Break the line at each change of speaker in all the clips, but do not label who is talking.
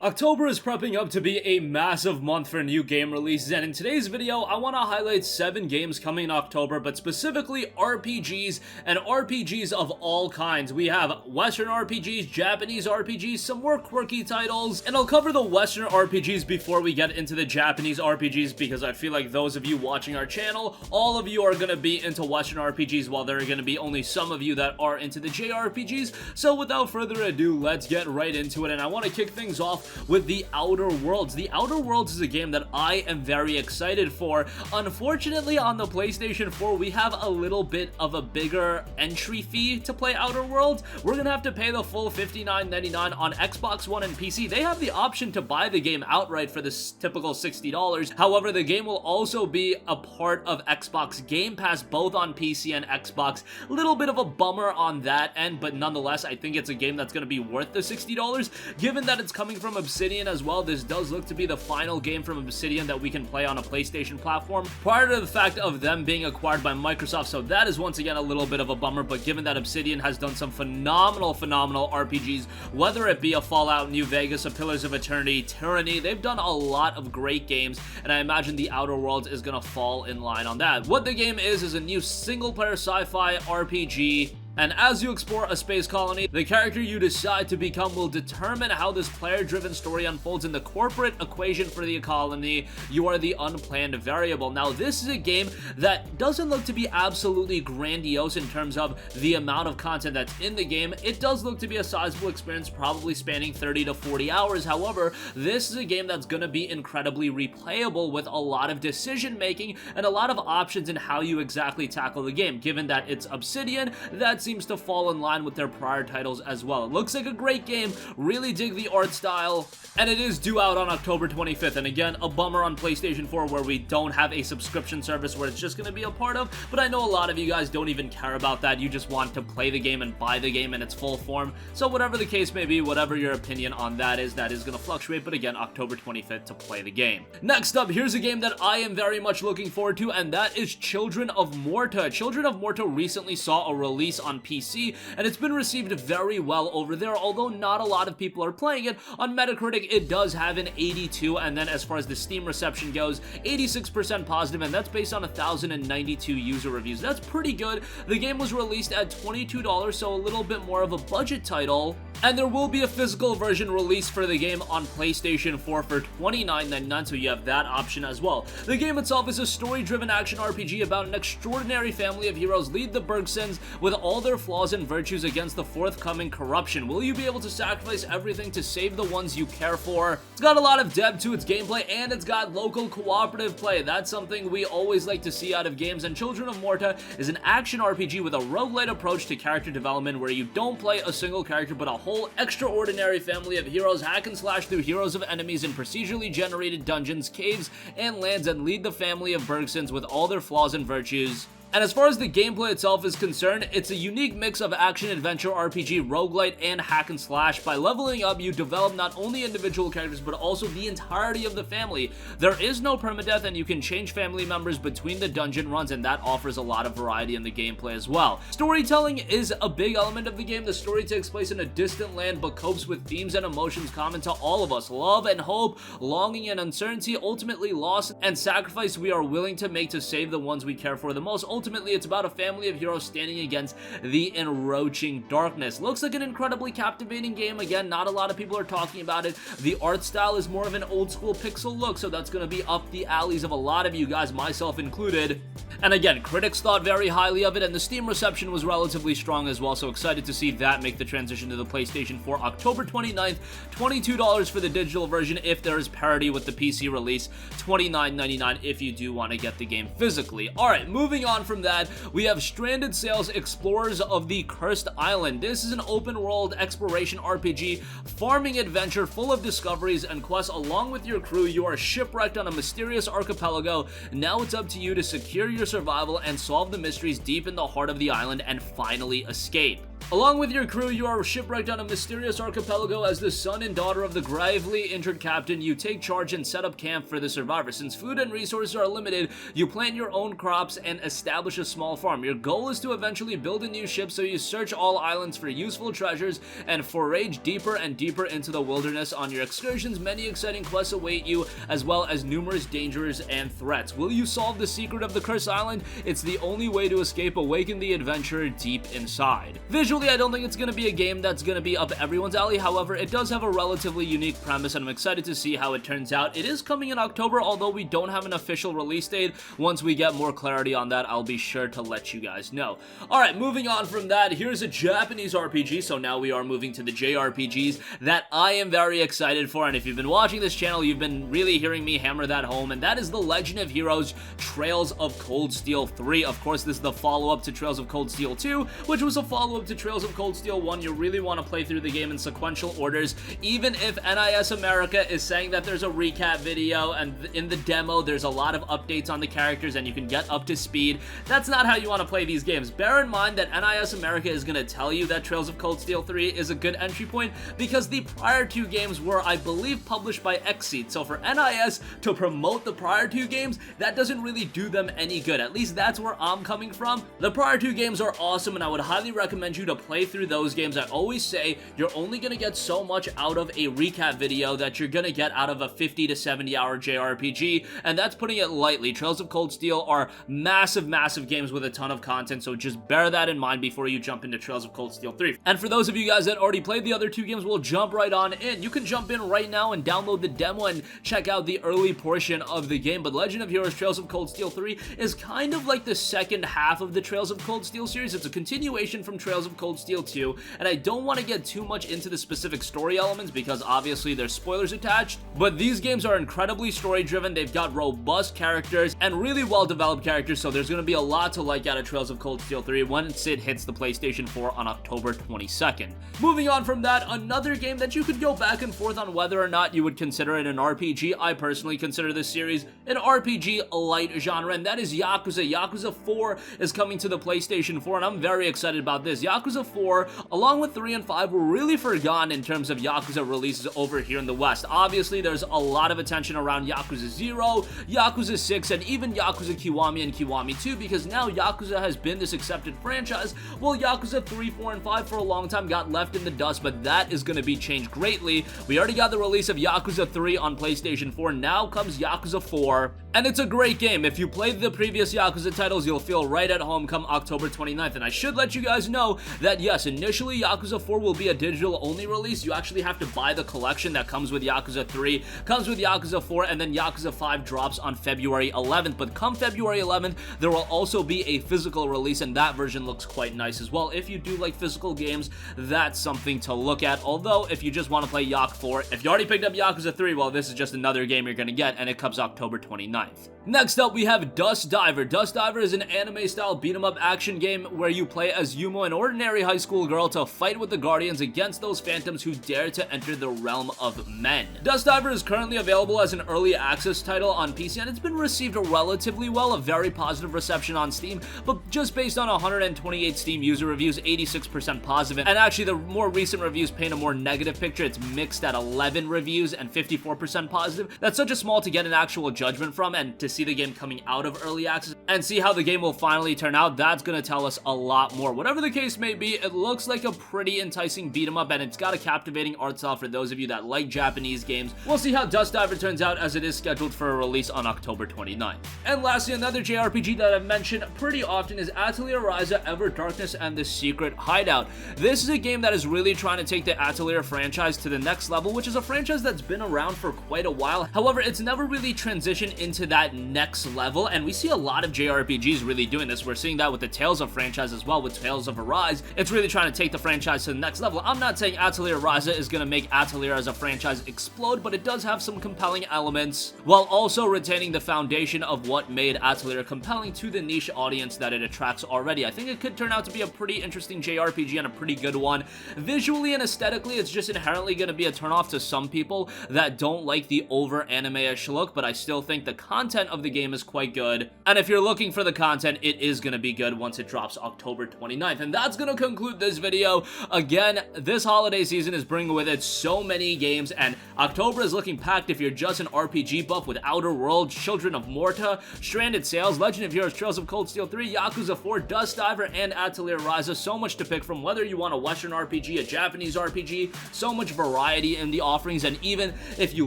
October is prepping up to be a massive month for new game releases, and in today's video, I want to highlight 7 games coming in October, but specifically RPGs and RPGs of all kinds. We have Western RPGs, Japanese RPGs, some more quirky titles, and I'll cover the Western RPGs before we get into the Japanese RPGs because I feel like those of you watching our channel, all of you are going to be into Western RPGs while there are going to be only some of you that are into the JRPGs. So without further ado, let's get right into it, and I want to kick things off with The Outer Worlds. The Outer Worlds is a game that I am very excited for. Unfortunately, on the PlayStation 4, we have a little bit of a bigger entry fee to play Outer Worlds. We're gonna have to pay the full $59.99 on Xbox One and PC. They have the option to buy the game outright for this typical $60. However, the game will also be a part of Xbox Game Pass, both on PC and Xbox. A little bit of a bummer on that end, but nonetheless, I think it's a game that's gonna be worth the $60. Given that it's coming from Obsidian as well, this does look to be the final game from Obsidian that we can play on a PlayStation platform prior to the fact of them being acquired by Microsoft, so that is once again a little bit of a bummer. But given that Obsidian has done some phenomenal RPGs, whether it be a Fallout, New Vegas, a Pillars of Eternity, Tyranny, they've done a lot of great games, and I imagine The Outer Worlds is gonna fall in line on that. What the game is a new single-player sci-fi RPG, and as you explore a space colony, the character you decide to become will determine how this player-driven story unfolds in the corporate equation for the colony. You are the unplanned variable. Now, this is a game that doesn't look to be absolutely grandiose in terms of the amount of content that's in the game. It does look to be a sizable experience, probably spanning 30 to 40 hours. However, this is a game that's going to be incredibly replayable with a lot of decision-making and a lot of options in how you exactly tackle the game. Given that it's Obsidian, that seems to fall in line with their prior titles as well. It looks like a great game, really dig the art style, and it is due out on October 25th, and again, a bummer on PlayStation 4 where we don't have a subscription service where it's just going to be a part of, but I know a lot of you guys don't even care about that. You just want to play the game and buy the game in its full form, so whatever the case may be, whatever your opinion on that is going to fluctuate, but again, October 25th to play the game. Next up, here's a game that I am very much looking forward to, and that is Children of Morta. Children of Morta recently saw a release on PC, and it's been received very well over there, although not a lot of people are playing it. On Metacritic, it does have an 82, and then as far as the Steam reception goes, 86% positive, and that's based on 1,092 user reviews. That's pretty good. The game was released at $22, so a little bit more of a budget title, and there will be a physical version released for the game on PlayStation 4 for $29.99, so you have that option as well. The game itself is a story-driven action RPG about an extraordinary family of heroes lead the Bergsons with all their flaws and virtues against the forthcoming corruption. Will you be able to sacrifice everything to save the ones you care for? It's got a lot of depth to its gameplay, and it's got local cooperative play. That's something we always like to see out of games, and Children of Morta is an action RPG with a roguelite approach to character development where you don't play a single character but a whole extraordinary family of heroes hack and slash through heroes of enemies in procedurally generated dungeons, caves, and lands, and lead the family of Bergsons with all their flaws and virtues. And as far as the gameplay itself is concerned, it's a unique mix of action-adventure RPG, roguelite, and hack and slash. By leveling up, you develop not only individual characters, but also the entirety of the family. There is no permadeath, and you can change family members between the dungeon runs, and that offers a lot of variety in the gameplay as well. Storytelling is a big element of the game. The story takes place in a distant land, but copes with themes and emotions common to all of us. Love and hope, longing and uncertainty, ultimately loss and sacrifice we are willing to make to save the ones we care for the most. Ultimately, it's about a family of heroes standing against the encroaching darkness. Looks like an incredibly captivating game. Again, not a lot of people are talking about it. The art style is more of an old school pixel look, so that's going to be up the alleys of a lot of you guys, myself included. And again, critics thought very highly of it, and the Steam reception was relatively strong as well, so excited to see that make the transition to the PlayStation 4 October 29th. $22 for the digital version if there is parity with the PC release, $29.99 if you do want to get the game physically. Alright, moving on from that, we have Stranded Sails Explorers of the Cursed Island. This is an open-world exploration RPG, farming adventure full of discoveries and quests. Along with your crew, you are shipwrecked on a mysterious archipelago. Now it's up to you to secure your survival and solve the mysteries deep in the heart of the island and finally escape. Along with your crew, you are shipwrecked on a mysterious archipelago. As the son and daughter of the gravely injured captain, you take charge and set up camp for the survivors. Since food and resources are limited, you plant your own crops and establish a small farm. Your goal is to eventually build a new ship, so you search all islands for useful treasures and forage deeper and deeper into the wilderness. On your excursions, many exciting quests await you, as well as numerous dangers and threats. Will you solve the secret of the Cursed Island? It's the only way to escape. Awaken the adventurer deep inside. Visually, I don't think it's going to be a game that's going to be up everyone's alley. However, it does have a relatively unique premise, and I'm excited to see how it turns out. It is coming in October, although we don't have an official release date. Once we get more clarity on that, I'll be sure to let you guys know. Alright, moving on from that, here's a Japanese RPG, so now we are moving to the JRPGs that I am very excited for, and if you've been watching this channel, you've been really hearing me hammer that home, and that is The Legend of Heroes Trails of Cold Steel 3. Of course, this is the follow-up to Trails of Cold Steel 2, which was a follow-up to Trails of Cold Steel 1. You really want to play through the game in sequential orders, even if NIS America is saying that there's a recap video, and in the demo, there's a lot of updates on the characters, and you can get up to speed. That's not how you want to play these games. Bear in mind that NIS America is going to tell you that Trails of Cold Steel 3 is a good entry point, because the prior two games were, I believe, published by Xseed. So for NIS to promote the prior two games, that doesn't really do them any good. At least that's where I'm coming from. The prior two games are awesome, and I would highly recommend you to play through those games. I always say you're only going to get so much out of a recap video that you're going to get out of a 50 to 70 hour JRPG, and that's putting it lightly. Trails of Cold Steel are massive games with a ton of content, so just bear that in mind before you jump into Trails of Cold Steel 3. And for those of you guys that already played the other two games, we'll jump right on in. You can jump in right now and download the demo and check out the early portion of the game, but Legend of Heroes Trails of Cold Steel 3 is kind of like the second half of the Trails of Cold Steel series. It's a continuation from Trails of Cold Steel 2, and I don't want to get too much into the specific story elements because obviously there's spoilers attached, but these games are incredibly story driven. They've got robust characters and really well developed characters, so there's going to be a lot to like out of Trails of Cold Steel 3 once it hits the PlayStation 4 on October 22nd. Moving on from that, another game that you could go back and forth on whether or not you would consider it an RPG. I personally consider this series an RPG light genre, and that is Yakuza. Yakuza 4 is coming to the PlayStation 4, and I'm very excited about this. Yakuza 4, along with 3 and 5, were really forgotten in terms of Yakuza releases over here in the West. Obviously, there's a lot of attention around Yakuza 0, Yakuza 6, and even Yakuza Kiwami and Kiwami 2, because now Yakuza has been this accepted franchise, while Yakuza 3, 4, and 5 for a long time got left in the dust, but that is going to be changed greatly. We already got the release of Yakuza 3 on PlayStation 4, now comes Yakuza 4, and it's a great game. If you played the previous Yakuza titles, you'll feel right at home come October 29th, and I should let you guys know that yes, initially Yakuza 4 will be a digital only release. You actually have to buy the collection that comes with Yakuza 3, comes with Yakuza 4, and then Yakuza 5 drops on February 11th, but come February 11th, there will also be a physical release, and that version looks quite nice as well. If you do like physical games, that's something to look at, although if you just want to play Yak 4, if you already picked up Yakuza 3, well, this is just another game you're gonna get, and it comes October 29th. Next up, we have Dusk Diver. Dusk Diver is an anime-style beat-em-up action game where you play as Yumo, an ordinary high school girl, to fight with the Guardians against those phantoms who dare to enter the realm of men. Dusk Diver is currently available as an early access title on PC, and it's been received relatively well, a very positive reception on Steam, but just based on 128 Steam user reviews, 86% positive, and actually the more recent reviews paint a more negative picture. It's mixed at 11 reviews and 54% positive. That's such a small to get an actual judgment from, and to see the game coming out of early access and see how the game will finally turn out, that's going to tell us a lot more. Whatever the case may be, it looks like a pretty enticing beat 'em up, and it's got a captivating art style for those of you that like Japanese games. We'll see how Dusk Diver turns out, as it is scheduled for a release on October 29th. And lastly, another JRPG that I've mentioned pretty often is Atelier, Ryza, Ever Darkness, and the Secret Hideout. This is a game that is really trying to take the Atelier franchise to the next level, which is a franchise that's been around for quite a while. However, it's never really transitioned into that next level, and we see a lot of JRPGs really doing this. We're seeing that with the Tales of franchise as well, with Tales of Arise. It's really trying to take the franchise to the next level. I'm not saying Atelier Ryza is going to make Atelier as a franchise explode, but it does have some compelling elements, while also retaining the foundation of what made Atelier compelling to the niche audience that it attracts already. I think it could turn out to be a pretty interesting JRPG and a pretty good one. Visually and aesthetically, it's just inherently going to be a turnoff to some people that don't like the over anime-ish look, but I still think the content of the game is quite good. And if you're looking for the content, it is going to be good once it drops October 29th. And that's going to conclude this video. Again, this holiday season is bringing with it so many games, and October is looking packed if you're just an RPG buff with Outer Worlds, Children of Morta, Stranded Sails, Legend of Heroes, Trails of Cold Steel 3, Yakuza 4, Dusk, and Atelier Ryza. So much to pick from, whether you want a Western RPG, a Japanese RPG, so much variety in the offerings. And even if you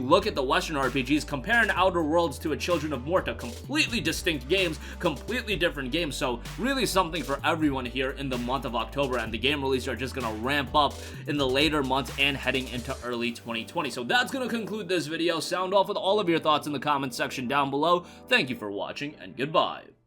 look at the Western RPGs, compare an Outer Worlds to a Children of Morta, completely distinct games, completely different games. So really something for everyone here in the month of October, and the game releases are just gonna ramp up in the later months and heading into early 2020. So that's gonna conclude this video. Sound off with all of your thoughts in the comments section down below. Thank you for watching, and goodbye.